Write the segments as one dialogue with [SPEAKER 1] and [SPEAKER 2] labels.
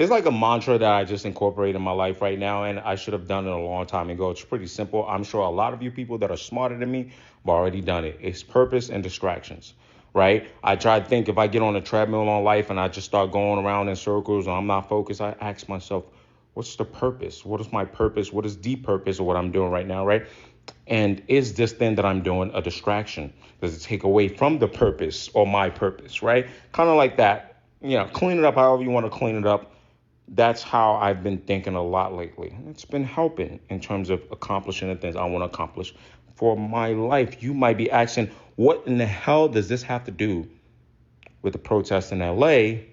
[SPEAKER 1] It's like a mantra that I just incorporate in my life right now, and I should have done it a long time ago. It's pretty simple. I'm sure a lot of you people that are smarter than me have already done it. It's purpose and distractions, right? I try to think if I get on a treadmill on life and I just start going around in circles and I'm not focused, I ask myself, what's the purpose? What is my purpose? What is the purpose of what I'm doing right now, right? And is this thing that I'm doing a distraction? Does it take away from the purpose or my purpose, right? Kind of like that. Clean it up however you want to clean it up. That's how I've been thinking a lot lately. It's been helping in terms of accomplishing the things I want to accomplish for my life. You might be asking, what in the hell does this have to do with the protests in LA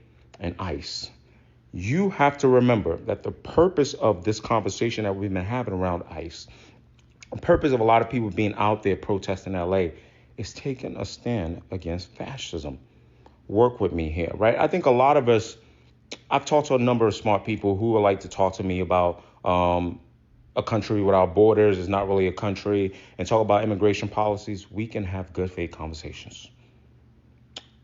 [SPEAKER 1] and ICE? You have to remember that the purpose of this conversation that we've been having around ICE, the purpose of a lot of people being out there protesting in LA, is taking a stand against fascism. Work with me here, right? I think a lot of us, I've talked to a number of smart people who would like to talk to me about a country without borders is not really a country, and talk about immigration policies. We can have good faith conversations.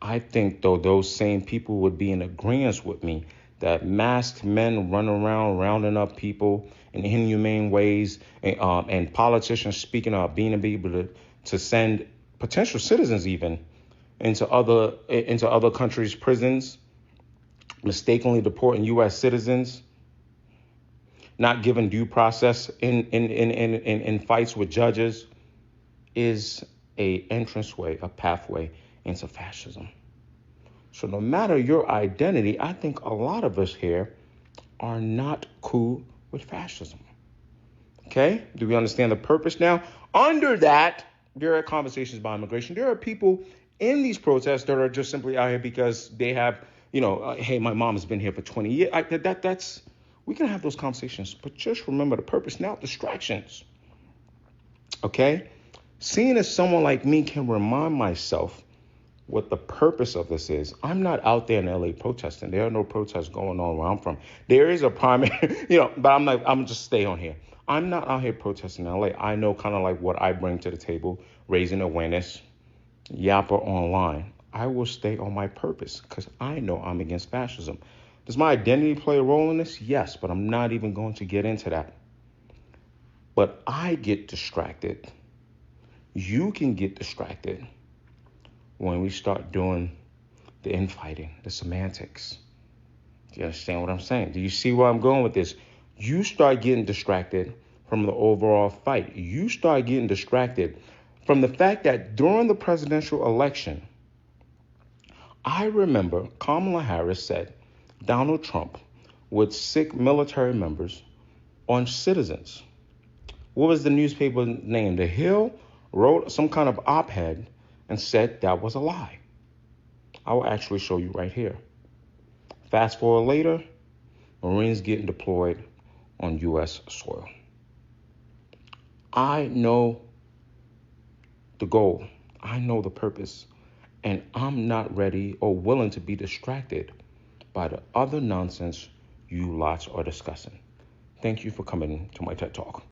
[SPEAKER 1] I think, though, those same people would be in agreement with me that masked men run around rounding up people in inhumane ways, and politicians speaking up, being able to send potential citizens even into other countries' prisons, mistakenly deporting U.S. citizens, not giving due process in fights with judges, is a entranceway, a pathway into fascism. So no matter your identity, I think a lot of us here are not cool with fascism. Okay? Do we understand the purpose now? Under that, there are conversations about immigration. There are people in these protests that are just simply out here because they have, hey, my mom has been here for 20 years. We can have those conversations, but just remember the purpose now, distractions. Okay? Seeing as someone like me can remind myself what the purpose of this is. I'm not out there in LA protesting. There are no protests going on where I'm from. There is a primary, but I'm just stay on here. I'm not out here protesting in LA. I know kind of like what I bring to the table, raising awareness, yapper online. I will stay on my purpose because I know I'm against fascism. Does my identity play a role in this? Yes, but I'm not even going to get into that. But I get distracted. You can get distracted when we start doing the infighting, the semantics. Do you understand what I'm saying? Do you see where I'm going with this? You start getting distracted from the overall fight. You start getting distracted from the fact that during the presidential election, I remember Kamala Harris said Donald Trump would sic military members on citizens. What was the newspaper name? The Hill wrote some kind of op-ed and said that was a lie. I will actually show you right here. Fast forward later, Marines getting deployed on U.S. soil. I know the goal. I know the purpose. And I'm not ready or willing to be distracted by the other nonsense you lots are discussing. Thank you for coming to my TED Talk.